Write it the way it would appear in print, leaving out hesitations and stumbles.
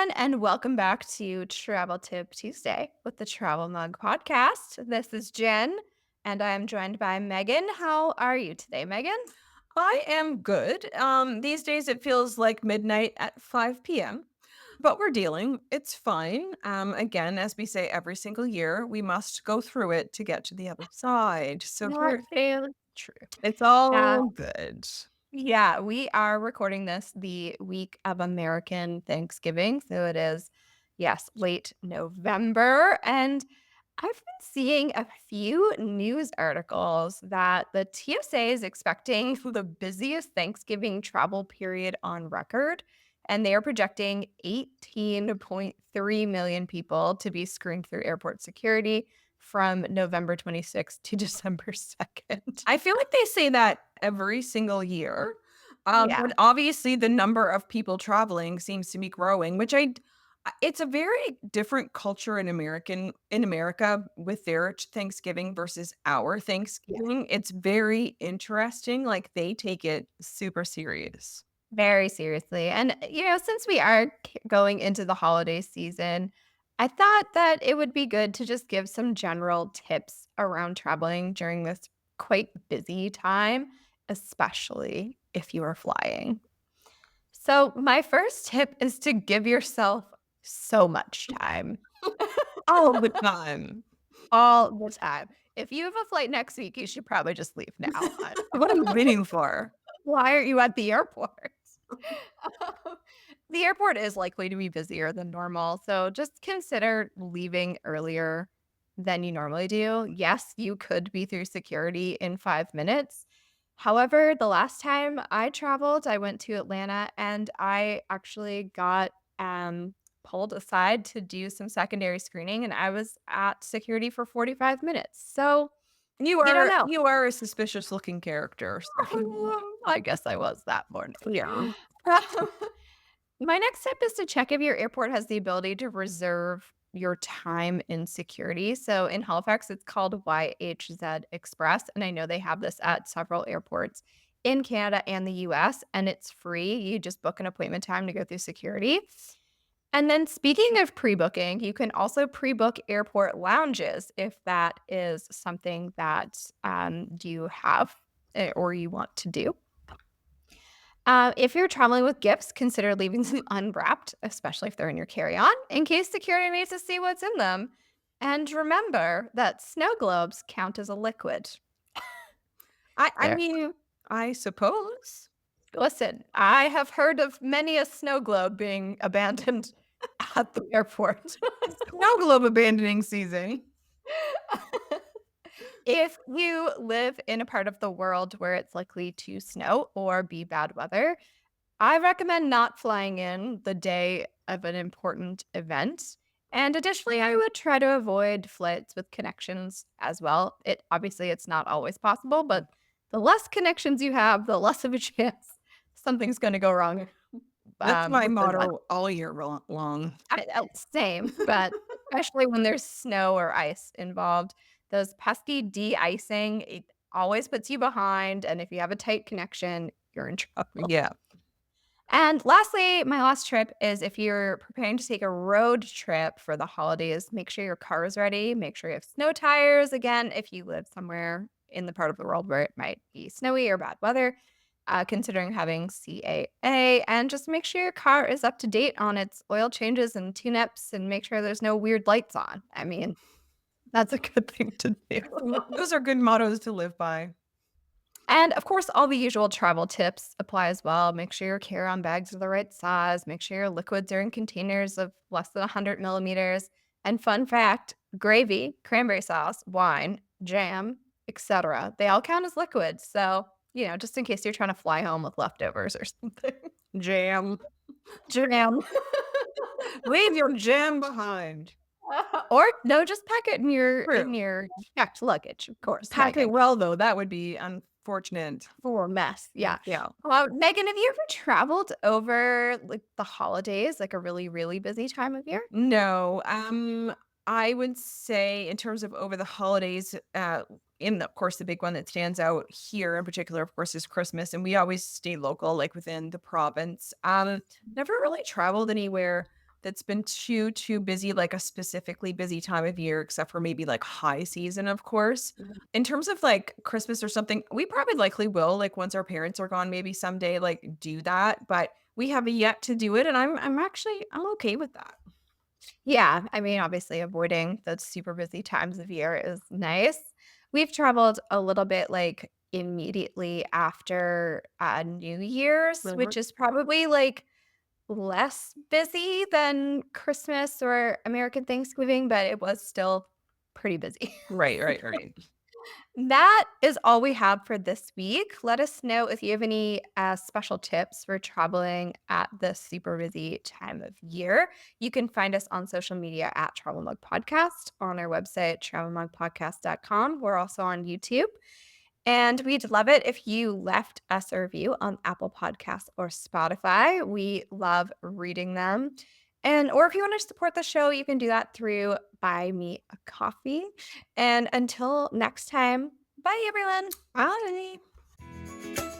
everyone, and welcome back to Travel Tip Tuesday with the Travel Mug Podcast. This is Jen, and I am joined by Megan. How are you today, Megan? I am good. These days it feels like midnight at 5 p.m., but we're dealing. It's fine. Again, as we say every single year, we must go through it to get to the other side. So Not we're fairly true. it's Uh, all good. yeah, we are recording this the week of American Thanksgiving. So it is, yes, late November. And I've been seeing a few news articles that the TSA is expecting the busiest Thanksgiving travel period on record, and they are projecting 18.3 million people to be screened through airport security from November 26th to December 2nd. I feel like they say that every single year. Yeah. But obviously the number of people traveling seems to be growing, which it's a very different culture in America with their Thanksgiving versus our Yeah. Thanksgiving. It's very interesting. Like they take it super serious. Very seriously. And, since we are going into the holiday season, I thought that it would be good to just give some general tips around traveling during this quite busy time, especially if you are flying. So, my first tip is to give yourself so much time, All the time. all the time. If you have a flight next week, you should probably just leave now. What am I waiting for? Why aren't you at the airport? The airport is likely to be busier than normal, so just consider leaving earlier than you normally do. Yes, you could be through security in 5 minutes. However, the last time I traveled, I went to Atlanta and I actually got pulled aside to do some secondary screening and I was at security for 45 minutes. So, You you don't are know. you are a suspicious looking character. So. I guess I was that morning. Yeah. My next tip is to check if your airport has the ability to reserve your time in security. So in Halifax, it's called YHZ Express. And I know they have this at several airports in Canada and the US, and it's free. You just book an appointment time to go through security. And then speaking of pre-booking, you can also pre-book airport lounges if that is something that you have or you want to do. If you're traveling with gifts, consider leaving them unwrapped, especially if they're in your carry-on, in case security needs to see what's in them. And remember that snow globes count as a liquid. I There. mean, I suppose. Listen, I have heard of many a snow globe being abandoned at the airport. Snow globe abandoning season. If you live in a part of the world where it's likely to snow or be bad weather, I recommend not flying in the day of an important event. And additionally, I would try to avoid flights with connections as well. It's not always possible, but the less connections you have, the less of a chance something's going to go wrong That's my with the weather. motto all year long. Same, but especially when there's snow or ice involved, those pesky de-icing it always puts you behind. And if you have a tight connection, you're in trouble. Yeah. And lastly, my last trip is if you're preparing to take a road trip for the holidays, make sure your car is ready. Make sure you have snow tires. Again, if you live somewhere in the part of the world where it might be snowy or bad weather, considering having CAA, and just make sure your car is up to date on its oil changes and tune-ups and make sure there's no weird lights on. I mean, that's a good thing to do. Those are good mottos to live by. And of course, all the usual travel tips apply as well. Make sure your carry on bags are the right size. Make sure your liquids are in containers of less than 100 millimeters. And fun fact gravy, cranberry sauce, wine, jam, etc., they all count as liquids. So, just in case you're trying to fly home with leftovers or something. Jam. Jam. Leave your jam behind. Or no, just pack it in your True. checked luggage, of course, Pack it Megan. well though. That would be unfortunate. For a mess, yeah. Yeah. Well, Megan, have you ever traveled over, like, the holidays, like, a really, really busy time of year? No. I would say in terms of over the holidays, of course, the big one that stands out here in particular, of course, is Christmas, and we always stay local, like within the province. Never really traveled anywhere that's been too busy, like a specifically busy time of year, except for maybe like high season, of course. In terms of like Christmas or something, we probably likely will, like once our parents are gone, maybe someday, like do that. But we have yet to do it, and I'm okay with that. Yeah, I mean, obviously, avoiding those super busy times of year is nice. We've traveled a little bit, like, immediately after, New Year's, which Right, is probably, like, less busy than Christmas or American Thanksgiving, but it was still pretty busy. right. That is all we have for this week. Let us know if you have any special tips for traveling at this super busy time of year. You can find us on social media at Travel Mug Podcast, on our website, travelmugpodcast.com. We're also on YouTube. And we'd love it if you left us a review on Apple Podcasts or Spotify. We love reading them. And or if you want to support the show, you can do that through Buy Me a Coffee. And until next time, bye everyone. Bye.